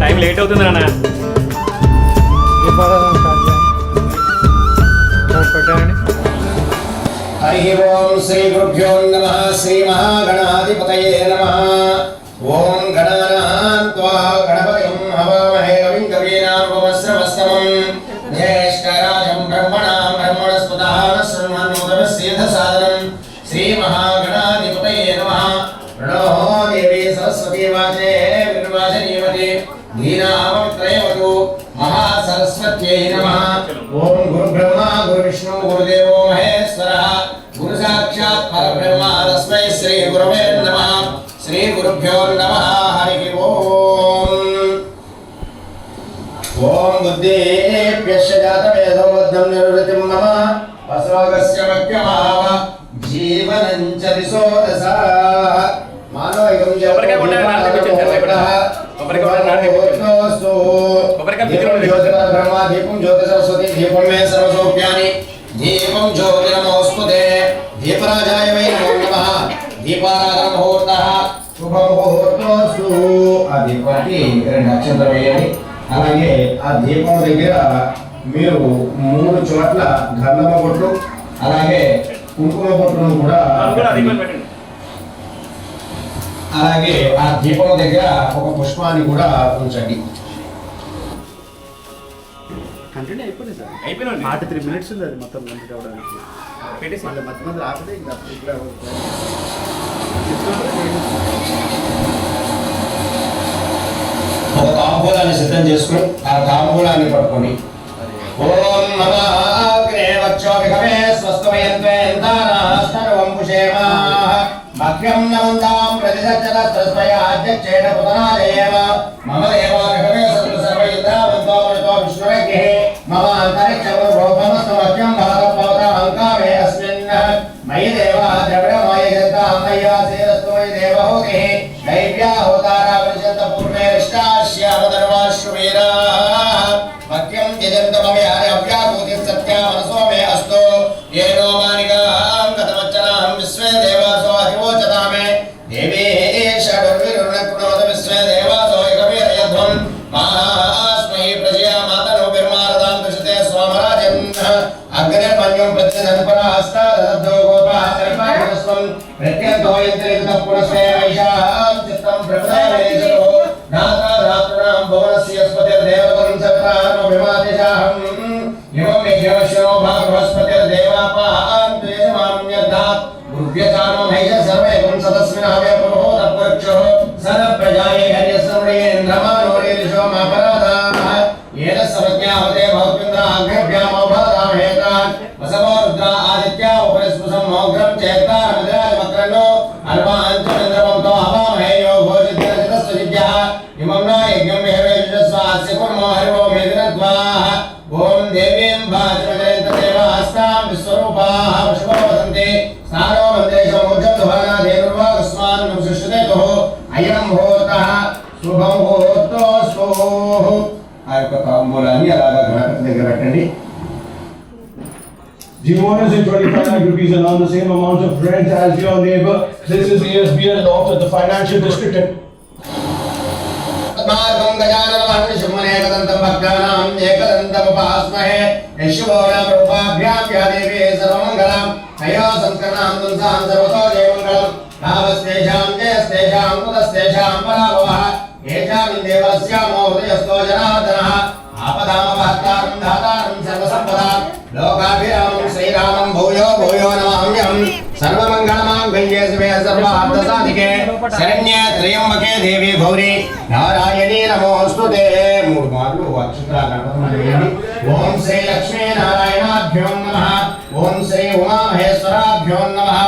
Time late అవుతుంది నాన్న. హరి ఓం శ్రీ గురుభ్యో నమః. శ్రీ మహాగణాధిపతయే నమః. ఓం గణానాం త్వా గణపతిం హవామహే కవిం కవీనాముపమస్రవస్తమం జ్యేష్ఠరాజం బ్రహ్మణాం బ్రహ్మణస్పతః శృణ్వన్నోతమస్యేధసాదనం. శ్రీ మహాగణాధిపతయే నమః. ప్రణో దేవీ సరస్వతీ వాచే విర్వాచనీయవతి ధీనామత్రయవతు మహాసరస్వత్యై నమః. ఓం గురుబ్రహ్మ గురువిష్ణు గురుదేవో మహేశ్వరః గురు సాక్షాత్ పరబ్రహ్మ తస్మై శ్రీ గురవే నమః. శ్రీ గురుభ్యో నమః. హరి ఓం. ఓం బుద్ధేభ్యశ్చ జాతవేదోద్ధం నివృత్తిం మమ వసోగస్య మక్యమావ జీవనం చ దిశోదశా మానవైకం దీపం జ్యోతి సరస్వతి దీపం మే సర్వసౌఖ్యాని దీపం జ్యోతిర్నమోస్తుతే దీపరాజాయ వై నమో నమః. దీపారాధన ముహూర్తః శుభ ముహూర్తోస్తు. ఆ దీపానికి 2 అక్షంతలు వేయండి. అలాగే ఆ దీపం దగ్గర మీరు 3 చోట్ల గంధమ బొట్లు అలాగే కుంకుమ బొట్టును కూడా అలాగే ఆ దీపం దగ్గర ఒక పుష్పాన్ని కూడా ఉంచండి. కంటిన్యూ అయిపోయింది సార్. అయిపోయింది. 3 minutes ఉంది అది మొత్తం కంప్లీట్ అవ్వడానికి. పెట్టేసి మళ్ళీ మధ్య ఆపితే ఇంకా ఒక తాంబూలాన్ని సిద్ధం చేసుకుని ఆ తాంబూలాన్ని పట్టుకొని ఓం నమః అగ్నే వక్షోభిగమే స్వస్తమయంత్వేంతానాస్తర్వం పుషేమాః మఖ్యం నమందాం ప్రతిసజ్జత తస్మయాధ్యక్షేణ పుతనాదేవ మమ దేవాభిగమే సర్వైంద్రావంతో మృతో విష్ణురగ్నిః మమ అంతరిక్షం రూపమస్తు మఖ్యం భారతపవతాహంకామే అస్మిన్ మయి దేవా ద్రవిడమయ జంతాం మయ్యాసేరస్తు మయి దేవహూతిః దైవ్యా హోతారా పరిషంత పూర్వే రిష్టాశ్యావదర్వాశ్వీరాः మఖ్యం త్యజంతమమే హరి అవ్యాకూతి సత్యా మనసో మే అస్తు ఏనో మానికాం కథమచ్చనాహం విశ్వే దేవాసో అధివోచతామే దేవీ షడుర్విరుణక్నోత విశ్వే దేవాసో ఏకవీరయధ్వం మహాస్మై ప్రజయా మాతనో బిర్మారదాం కృషితే స్వామరాజన్ అగ్నిర్మన్యం ప్రత్యధన్పరాస్తాదబ్దో గోపాత్రిపాయస్వం ప్రత్యంతో యంత్రిత పునస్వే వైశాం చిత్తం ప్రపదావేశో నాథా ధాత్రుణాం భువనస్య స్పతిర్దేవతం సత్రానో విమాతిశాహం ఇమం యజ్ఞవశో భాగవస్పతిర్దేవాపాం త్వేషమామ్యర్థాత్ గురుభ్యచానో మహేశ సర్వే పుంసతస్మినావే పురోహోత పురుక్షో సర్వప్రజాయే హర్యస్రమణేంద్రమానోరేషో మాపరాధాః ఏన సమజ్ఞావతే భౌత్యంద్ర ఆగ్నేభ్యామోభాదామహేతాన్ వసవో రుద్ర ఆదిత్యా ఉపరిస్పృశం మౌఘ్రం చేత్తారమిద్రాజమక్రన్నో అర్వాంచంద్రవంతో అవామహేయో భోజిద్రజితస్వజిద్యః ఇమం న యజ్ఞం విహవేజస్వాస్య కుర్మో హరివో మేదినద్వాః ఓం దేవీం భాజమజయంత దేవాస్తాం విశ్వరూపాః విశ్వో వదంతి స్నానో మంత్రేషో మూర్ఛం ధువానాధేనుర్వాగస్మాన్ సుష్ఠుతేతుః అయం ముహూర్తః శుభ ముహూర్తోస్తు. ఆ యొక్క తాంబూలాన్ని అలాగా గణపతి దగ్గర పెట్టండి. Do you want us in 25 lakh rupees and earn the same amount of rent as your neighbor? This is ESBL North at the financial district. మార్గం గజాననం శుభమనేకదంతం భక్తానాం ఏకదంతముపాస్మహే యశుభోనాం రూపాభ్యాం యా దేవీ సర్వమంగళం అయో సంస్కరణాం దుంసాం సర్వతో జయమంగళం నామస్తేషాం జయస్తేషాం కుతస్తేషాం పరాభవః ఏషాం దేవస్యామో హృదయస్థో జనార్దనః ఆపదామపహర్తారం ధాతారం సర్వసంపదాం లోకాభిరామం శ్రీరామం భూయో భూయో నమామ్యం सर्वमङ्गलमाङ्गल्ये शिवे सर्वार्थसाधिके शरण्ये त्र्यम्बके देवी गौरी नारायणी नमोऽस्तुते। मूడు మార్లు అక్షంతల గణపతి ఓం శ్రీ లక్ష్మీ నారాయణాభ్యో నమః ఓం శ్రీ ఉమా మహేశ్వరాభ్యో నమః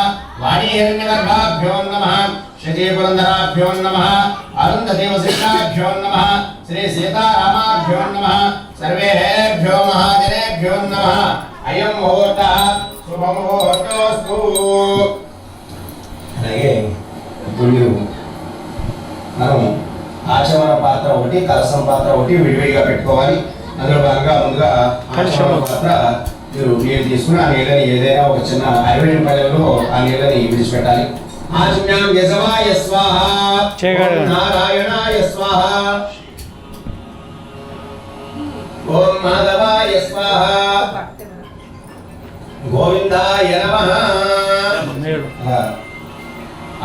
వాణీ హిరణ్యగర్భాభ్యో నమః శచీ పురంధరాభ్యో నమః అరుంధతీ వశిష్టాభ్యో నమః శ్రీ సీతారామాభ్యో నమః సర్వేభ్యో మహాజనేభ్యో నమః అయం ముహూర్తః శుభముహూర్తోస్తు। అలాగే ఇప్పుడు మనం ఆచమన పాత్ర ఒకటి కలసం పాత్ర ఒకటి విడివిడిగా పెట్టుకోవాలి। అందులో భాగంగా ముందుగా ఆచమన పాత్ర మీరు నీళ్ళు తీసుకుని ఆ నీళ్ళని ఏదైనా ఒక చిన్న అరవైన పల్లెలో ఆ నీళ్ళని విడిచిపెట్టాలి। ఆచమ్యాం యజవాయ స్వాహ ఓం నారాయణాయ స్వాహ ఓం మాధవాయ స్వాహ గోవిందాయ నమః।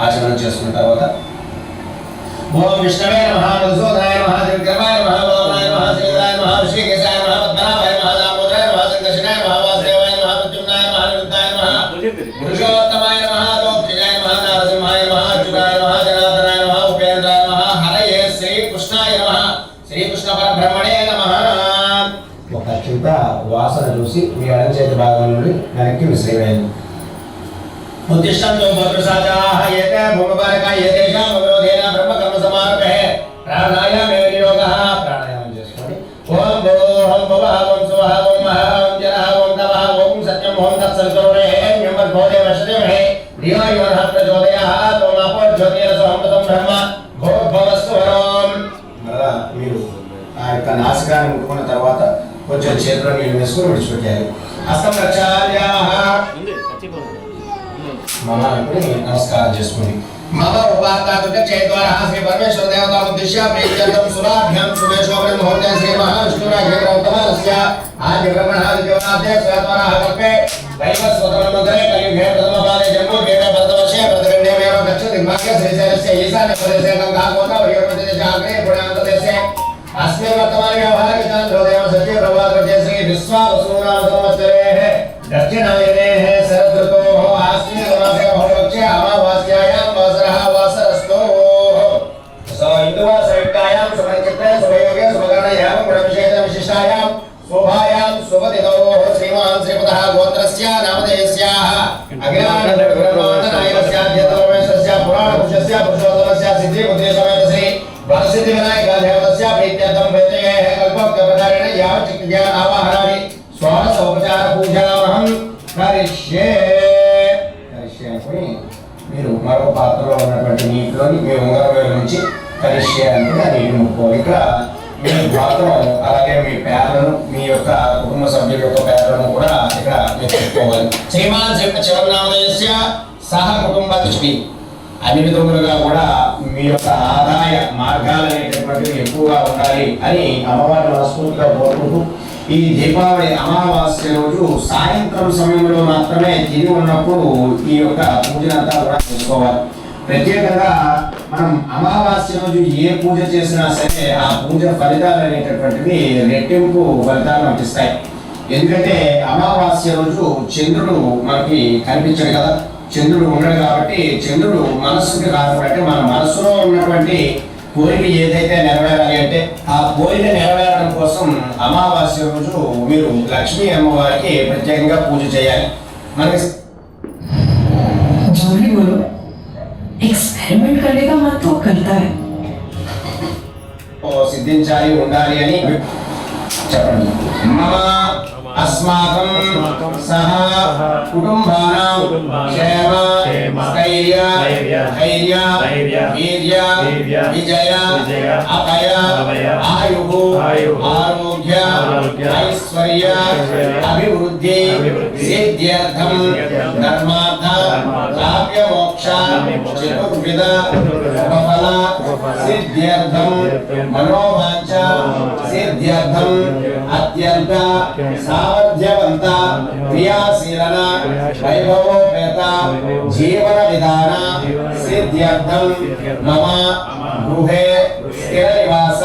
ఆచమనం చేసుకున్న తర్వాత ఓం విష్ణవే నమః మధుసూదనాయ నమః త్రివిక్రమాయ నమః వామనాయ నమః శ్రీధరాయ నమః ఋషికేశాయ నమః పద్మనాభాయ నమః దామోదరాయ నమః సంకర్షణాయ నమః వాసుదేవాయ నమః ప్రద్యుమ్నాయ నమః అనిరుద్ధాయ నమః పురుషోత్తమాయ నమః దోక్షజాయ నమః నరసింహాయ నమః అచ్యుతాయ నమః జనార్దనాయ నమః ఉపేంద్రాయ నమః హరయే శ్రీకృష్ణాయ నమః శ్రీకృష్ణ పరబ్రహ్మణే నమః। ఒక చింత వాసన చూసి మీ ఎడమ చేతి భాగం నుండి వెనక్కి విసిరేయండి। ఉత్తిష్టంతో భద్రసాచాః ఏతే భూమపారకాయ ఏతేషాం అవరోధేన బ్రహ్మకర్మ సమారభే ప్రాణాయామేవ నియోగః। ప్రాణాయామం చేసుకోండి। ఓం భూః భువః ఓం స్వః ఓం మహః ఓం జనః ఓం తపః ఓం సత్యం ఓం తత్సవితుర్వరేణ్యం భర్గో దేవశ్రేమహే ధియో యో నః ప్రచోదయాత్ ఓం అపో జ్యోతిరసో అమృతం బ్రహ్మ భూర్భువస్సు వరోం। మరలా మీరు ఆ యొక్క నాసికాన్ని ముట్టుకున్న తర్వాత కొంచెం చేతిలో నీళ్ళు వేసుకుని విడిచిపెట్టాలి। హస్తం ప్రక్షాళ్యాః మమ అనుకుని నమస్కారం చేసుకోండి। మమ ఉపాత్తాతుక చేద్వారః శ్రీ పరమేశ్వర దేవతా ఉద్దేశ్య ప్రీత్యర్థం సురాభ్యాం శుభేశోభే ముహూర్తే శ్రీ మహావిష్ణురాజ్ఞోత్తమస్య ఆది బ్రహ్మణాది దేవతాభ్య స్వాత్వరః కల్పే దైవస్వతమ మంత్రే కలియుగే ప్రథమ పాదే జన్మో వేద భరతవర్షే ప్రతిగణ్యమేవ గచ్చతి భాగ్య శ్రీశైలస్య ఈశాన్య ప్రదేశే గంగా గోదావరి ప్రదేశే అగ్నే పుణ్యాంతదేశే अस्मे वर्तमान व्यवहार चांद्रो देव सत्य प्रभात प्रत्यय श्री विश्वावसुनाम संवत्सरेः दक्षिणायनेः शरदृतोः आश्विन मासे बहुलक्ष्य अमावास्यायां वासरः वासरस्तो स हिन्दुवासयुक्तायां सुमनचित्ते शुभयोगे शुभकर्णयां गुणविशेष विशिष्टायां शोभायां शुभतिथोः श्रीमान् श्रीपतः गोत्रस्य नामधेयस्याः अग्निनारायणस्य पुराणपुरुषस्य पुरुषोत्तमस्य सिद्धि बुद्धिसमेत श्री वरसिद्धि विनायक देवतस्य प्रीत्यर्थं वेदये कल्पोक्तप्रकारेण यावचित्तज्ञान आवाहनानि षोडश उपचार पूजामहं करिष्ये। మీరు మరో పాత్రలో ఉన్నటువంటి నీటిలోని మీ ఉంగరం వేలు నుంచి కరిష్యే అంటే ఆ నీటిని ముట్టుకోవాలి। ఇక్కడ మీ గోత్రం అలాగే మీ పేర్లను మీ యొక్క కుటుంబ సభ్యుల యొక్క పేర్లను కూడా ఇక్కడ మీరు చెప్పుకోవాలి। శ్రీమాన్ శివనామధేయస్య సహ కుటుంబ దృష్టి అన్ని విధములుగా కూడా మీ యొక్క ఆదాయ మార్గాలు అనేటటువంటివి ఎక్కువగా ఉండాలి అని అమ్మవారిని మనస్ఫూర్తిగా కోరుకుంటూ ఈ దీపావళి అమావాస్య రోజు సాయంత్రం సమయంలో మాత్రమే తిరిగి ఉన్నప్పుడు ఈ యొక్క పూజనంతా కూడా చేసుకోవాలి। ప్రత్యేకంగా మనం అమావాస్య రోజు ఏ పూజ చేసినా సరే ఆ పూజ ఫలితాలు అనేటటువంటివి రెట్టింపు ఫలితాలు మనకి ఇస్తాయి। ఎందుకంటే అమావాస్య రోజు చంద్రుడు మనకి కనిపించడు కదా, చంద్రుడు ఉండడు కాబట్టి చంద్రుడు మనస్సుకి కాకపోతే మన మనస్సులో ఉన్నటువంటి కోరిక ఏదైతే నెరవేరాలి అంటే ఆ కోరిక నెరవేరడం కోసం అమావాస్య రోజు మీరు లక్ష్మీ అమ్మవారికి ప్రత్యేకంగా పూజ చేయాలి। మనకి जोरी बोलो, एक्सपेरिमेंट करने का मन तो करता है। సిద్ధించాలి ఉండాలి అని చెప్పండి। మమ अस्माकं सह कुटुंबानां क्षेम स्थैर्य धैर्य वीर्य विजय अभय आयुः आरोग्य ऐश्वर्य अभिवृद्धि सिद्ध्यर्थं धर्मार्थ काव्य मोक्ष चतुर्विध फल सिद्ध्यर्थम मनोवांच सिद्ध्यर्थम अत्यंत सामर्थ्यवंत क्रियाशीलन वैभवोपेत जीवन विधान सिद्ध्यर्थम मम गृहे स्थिरनिवास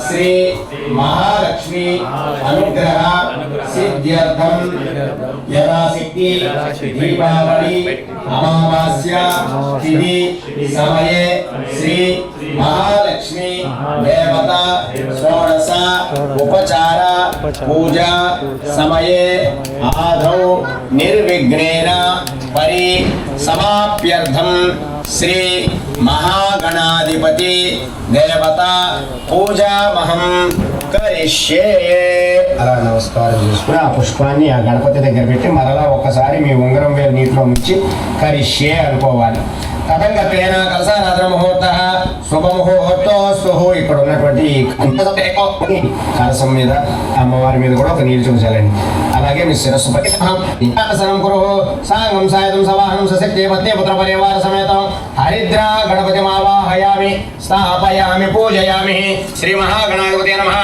श्री महालक्ष्मी अनुग्रह सिद्ध्यर्थम यथाशक्ति दीपावली अमावास्या तिथि समये श्री महालक्ष्मी देवता षोडश उपचार पूजा समये आदौ निर्विघ्नेन परि समाप्यर्थम श्री महागणाधिपति देवता पूजा महं करिष्ये। అలా నమస్కారం చేసుకుని ఆ పుష్పాన్ని ఆ గణపతి దగ్గర పెట్టి మరలా ఒక్కసారి మీ ఉంగరం వేలు నీటిలో ముంచి కరిష్యే అనుకోవాలి. తదంగతేన కలసారాధన ముహూర్త శుభముహూర్తోస్తు. ఇక్కడ ఉన్నటువంటి కలసం మీద అమ్మవారి మీద కూడా ఒక నీళ్ళు చూసాలండి. అలాగే మీ శిరస్సు పట్టినం కురు సాంగం సాయతం సవాహనం సశక్తి పత్ని పుత్ర పరివార సమేతం హరిద్రా గణపతి ఆవాహయామి స్థాపయామి పూజయామి. శ్రీ మహాగణాధిపతే నమః.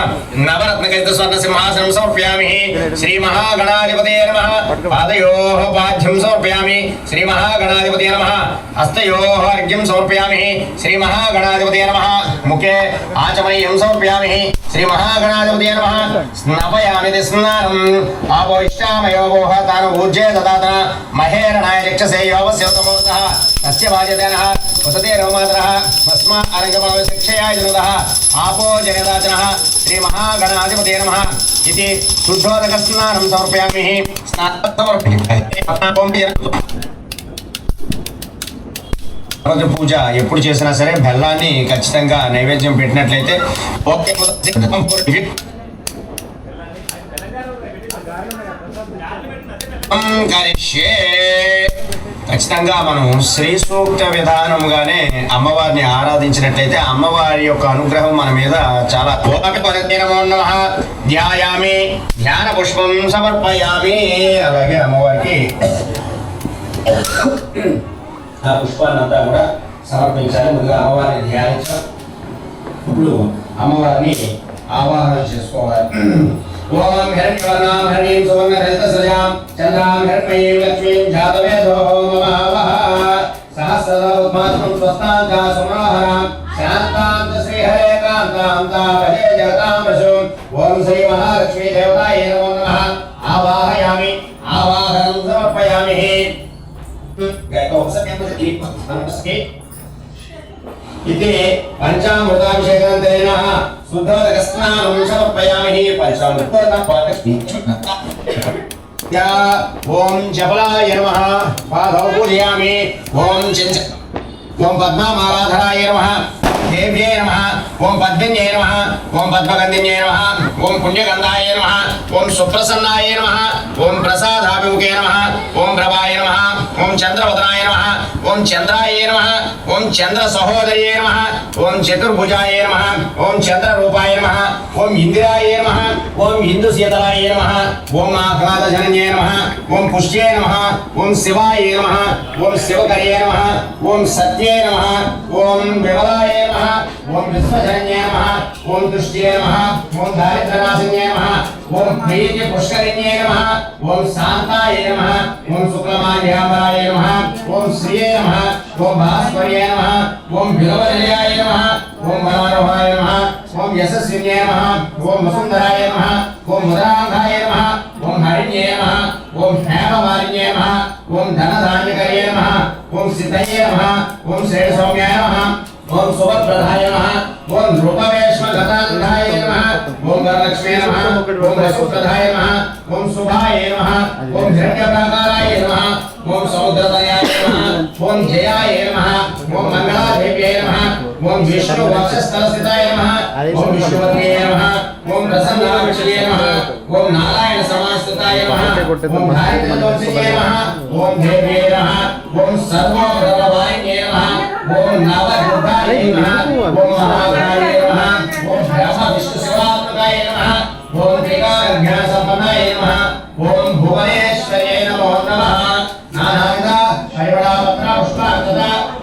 నవరత్నకైత స్వర్ణ సింహాసనం సమర్పయామి. శ్రీ మహాగణాధిపతే నమః. పాదయోః పాద్యం సమర్పయామి. శ్రీ మహాగణాధిపతే నమః. హస్తయోః అర్ఘ్యం సమర్పయామి. శ్రీ మహాగణాధిపతే నమః. ముఖే ఆచమనీయం సమర్పయామి. శ్రీ మహాగణాధిపతే నమః. స్నాపయామి స్నానం ఆపో ఇష్టామయోగోః తాను ఊర్జే దదాతన మహేరణాయ చక్షసే యోగస్యోతమోర్తః తస్య వాజదేనః వసతే రోమాతరః తస్మా అరంగమావ శిక్షయాయ జనుదః ఆపో జగదాచనః. శ్రీ మహాగణాధిపతే నమః. ఇది శుద్ధోదక స్నానం సమర్పయామి. రోజు పూజ ఎప్పుడు చేసినా సరే బెల్లాన్ని ఖచ్చితంగా నైవేద్యం పెట్టినట్లయితే ఓకే. ఖచ్చితంగా మనం శ్రీ సూక్త విధానముగానే అమ్మవారిని ఆరాధించినట్లయితే అమ్మవారి యొక్క అనుగ్రహం మన మీద చాలా. ధ్యాయామి ధ్యాన పుష్పం సమర్పయామి. అలాగే అమ్మవారికి ఆ పుష్పాన్ని అంతా కూడా సమర్పించాలి. ముందుగా అమ్మవారిని ధ్యానించాలి. ఇప్పుడు అమ్మవారిని ఆవాహన చేసుకోవాలి. ఓం హిరణ్యవర్ణాం హరిణీం సువర్ణ రజత సజాం చంద్రాం హిరణ్మయీం లక్ష్మీం జాతవేదో మమావహ సహస్రదా ఉద్మాత్రం స్వస్తాం చ సుమనోహరాం శాంతాం చ శ్రీహరే కాంతాం తాం భజే జగతాం వశుం. ఓం శ్రీ మహాలక్ష్మీ దేవతాయే నమో నమః. ఆవాహయామి ఆవాహనం సమర్పయామి. ఇది పంచామృతాభిషేకాంతరేణ శుద్ధోదక స్నానం సమర్పయామి. ఓం జపలాయ నమః. పాదౌ పూజయామి. ఓం పద్మామాలాధరాయ నమః. దేవ్యే నమః. ఓం పద్మిన్యే నమః. ఓం పద్మగంధిన్యే నమః. ఓం పుణ్యగంధాయ నమః. ఓం సుప్రసన్నాయ నమః. ఓం ప్రసాదాభిముఖే నమః. ఓం ప్రభాయ నమః. ఓం చంద్రవదనాయ నమః. ఓం చంద్రాయ నమః. ఓం చంద్ర సహోదర్యే నమః. ఓం చతుర్భుజాయ నమః. ఓం చంద్రరూపాయ నమః. ఓం ఇందిరాయ నమః. ఓం హిందూ శీతలాయ నమః. ఓం ఆహ్లాదజనన్యే నమః. ఓం పుష్యే నమః. ఓం శివాయ నమః. ఓం శివకర్యే నమః. ఓం సత్యే నమః. ఓం విమలాయ నమః. ఓం విశ్వజనన్యే నమః. ఓం తుష్ట్యే నమః. ఓం దారిద్ర్యనాశిన్యే నమః. ఓం ప్రీతి పుష్కరిణ్యే నమః. ఓం శాంతాయ నమః. ఓం శుక్లమాల్యాంబరాయ నమః. ఓం శ్రీయే నమః. ఓం భాస్కర్యే నమః. ఓం విలవనిలయాయ నమః. ఓం మనోహరాయ నమః. ఓం యశస్విన్యే నమః. ఓం వసుంధరాయ నమః. ఓం ముదాంగాయ నమః. ఓం హరిణ్యే నమః. ఓం హేమవారిణ్యే నమః. ఓం ధనధాన్యకర్యే నమః. ఓం సిద్ధయే నమః. ఓం శ్రేణ సౌమ్యాయ నమః. ఓం సుభద్రధాయ నమః. ఓం రూపవేశ్మగతాంధాయ నమః. ఓం వరలక్ష్మీ నమః. ఓం వసుప్రధాయ నమః. ఓం శుభాయ నమః. ఓం హిరణ్యప్రాకారాయ నమః. ఓం సముద్రతనయాయ నమః. ఓం జయాయ నమః. ఓం మంగళాదేవ్యై నమః. ఓం విష్ణు వక్షస్థలస్థితాయ నమః. ఓం విష్ణువత్యై నమః. ఓం ప్రసన్నావిషయే నమః. ఓం నారాయణ సమాస్థితాయ నమః. ఓం భారతీయ నమః. ఓం దేవ్యై నమః. ఓం సర్వప్రభవాయిన్యై నమః. ఓం నవదుర్గాయ నమః. ఓం మహాగణాయ నమః. ఓం బ్రహ్మ విష్ణు శివాత్మకాయ నమః. ఓం త్రికాజ్ఞానసంపన్నాయ నమః. ఓం భువనేశ్వర్యై నమో నమః. నానావిధ పరిమళపత్ర పుష్పాక్షత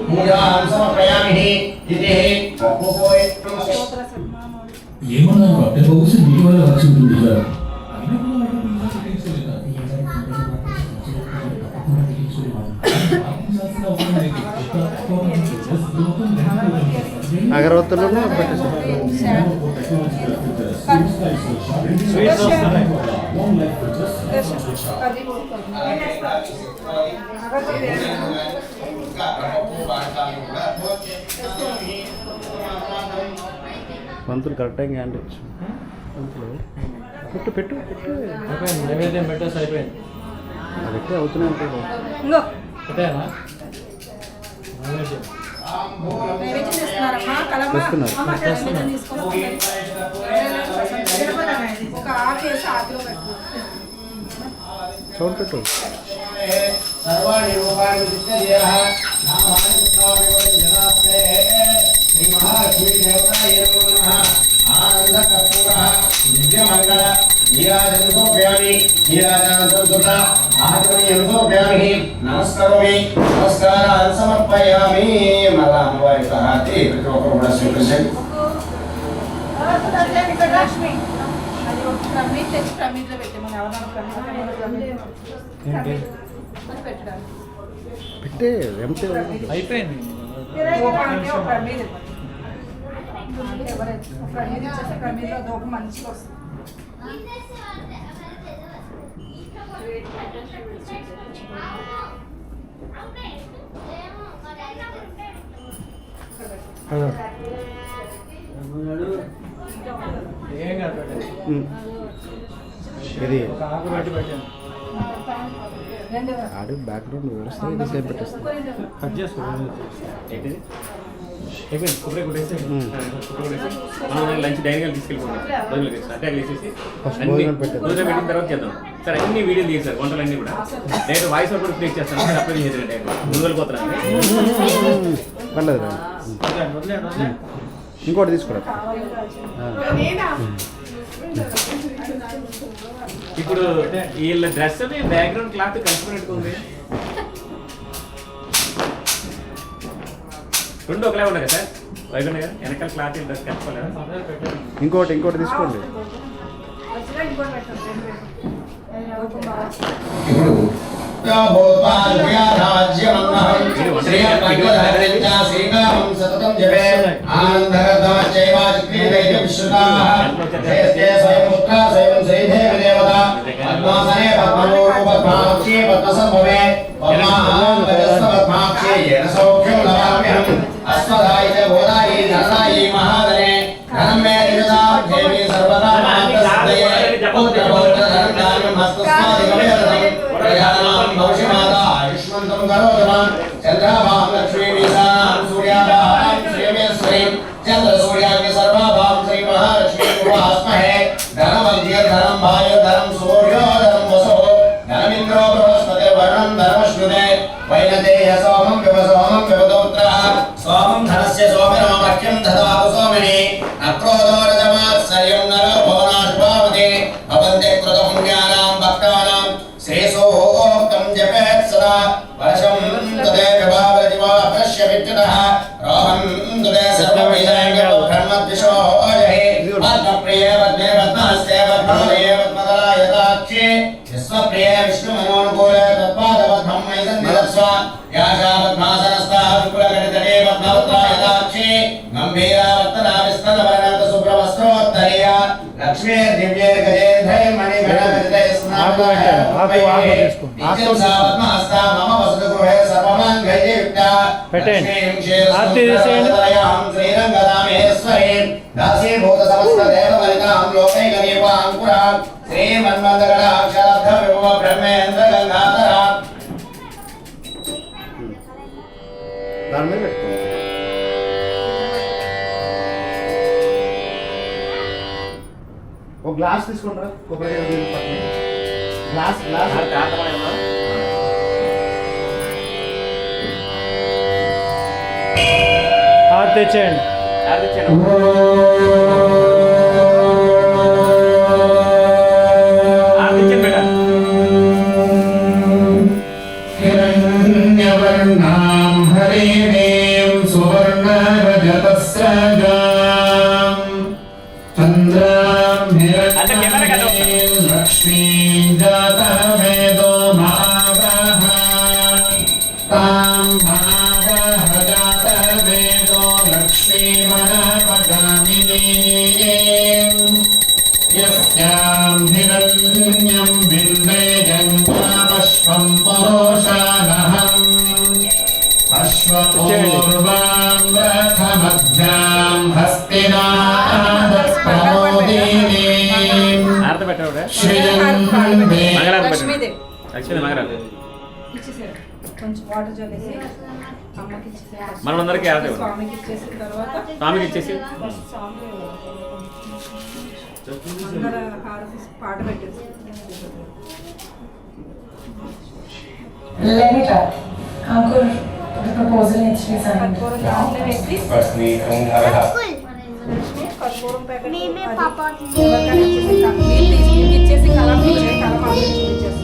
పూజాం సమర్పయామి. ఇది ఏమన్నారు అంటే బహుశా మీ వల్ల వచ్చి ఉంటుంది సార్ అగరవత్తులు పంతులు కరెక్ట్ టైం హ్యాండ్ వచ్చు పెట్టు పెట్టు పెట్టు నైవేద్యం పెట్టేసి అయిపోయింది. అది ఎట్టే అవుతూనే ఉంటుంది పెట్టానా సౌండ్ పెట్టు సర్వాణి రూపాణి విద్యదేవ నామాని పుత్రాణి జనాప్తే శ్రీ మహాలక్ష్మీ దేవతాయ నమః ఆనంద కర్పూర దివ్యమంగళ నీరాజన సోప్యామి నీరాజన సంసుత ఆచమనీయం సోప్యామి నమస్కరోమి నమస్కారాన్ సమర్పయామి మళ్ళా అమ్మవారి సహాతి ప్రతి ఒక్కరు కూడా స్వీకరించండి. పెట్టే ఎంతే అయిపోయింది. మంచిగా వస్తుంది. ఏం కాదు పెట్టండి. ఇది ఒక ఆకు పెట్టి పెట్టండి. ఆడి బ్యాక్గ్రౌండ్ వ్యవస్థ ఇది సేమ్ పెట్టేస్తుంది కట్ చేసుకోండి. ఏంటిది అయిపోయింది. కొబ్బరి కొట్టేసి మనం లంచ్ డైనింగ్ తీసుకెళ్ళిపోతాం. రోజులు అటాక్ వేసేసి అన్ని భోజనం పెట్టేద్దాం. భోజనం పెట్టిన తర్వాత చేద్దాం సార్. అన్ని వీడియోలు తీసి సార్ వంటలన్నీ కూడా డైరెక్ట్ వాయిస్ అవుట్ కూడా క్లిక్ చేస్తాను. సార్ అప్లై చేసేది డైరెక్ట్ ముందు వెళ్ళిపోతున్నాను. పర్లేదు ఇంకోటి తీసుకురా ఇప్పుడు వీళ్ళ డ్రెస్ బ్యాక్గ్రౌండ్ క్లాత్ కలిసిపోయినట్టుకుంది. రెండు ఒకలే ఉన్నాయి కదా సార్. వైకుంఠ గారు వెనకాల క్లాత్ డ్రెస్ కలుసుకోలేదు. ఇంకోటి తీసుకోండి. దాని మీద పెట్టుకోండి. ఒక గ్లాస్ తీసుకుంటారా కొబ్బరి గ్లాస్ తెచ్చేయండి. హిరణ్యవర్ణాం హరిణీం సువర్ణరజతస్ सहस्रगाम् चन्द्रां हिरण्मयीं लक्ष्मीं जातवेदो महावः तां महावः जातवेदो लक्ष्मीमनपगामिनीं यस्यां हिरण्यं बिम्बेयं कामश्वं पुरुषानहम् अश्वपूर्वां रथमध्यां हस्तिनादप्रमोदिनीं ఆరతి పెట్టావుడే श्रियं మంగళారతి లక్ష్మీదేవి యాక్చువల్లీ మంగళారతి ఇచ్చేసారు కొంచెం వాటర్ చల్లేసి అమ్మకి ఇచ్చేసారు మనందరికీ ఆరతి ఇవ్వండి. స్వామికి ఇచ్చేసిన తర్వాత స్వామికి ఇచ్చేసి ఫస్ట్ స్వామి అందరూ హారతి పాట పెట్టేసి Let me try. Ankur, the proposal needs to be signed. కర్పూరం దాంట్లో వేసి కర్పూరం ప్యాకెట్ ఎవరికైనా ఇచ్చేసి కలం ఇచ్చేసి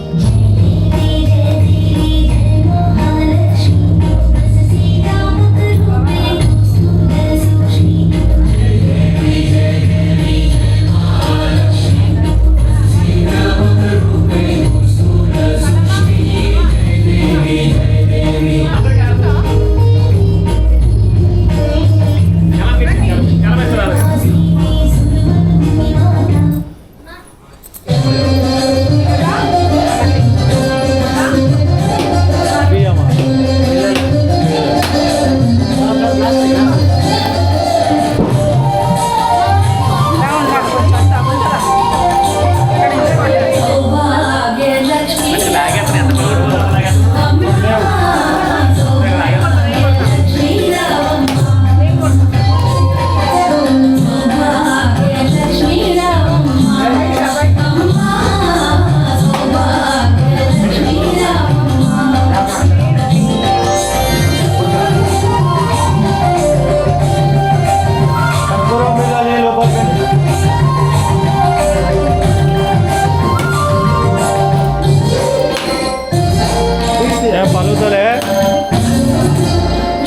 పలుతలే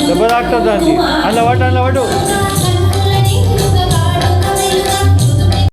దెబ్బ తాకుతుంది దాన్ని అల్ల పట్టు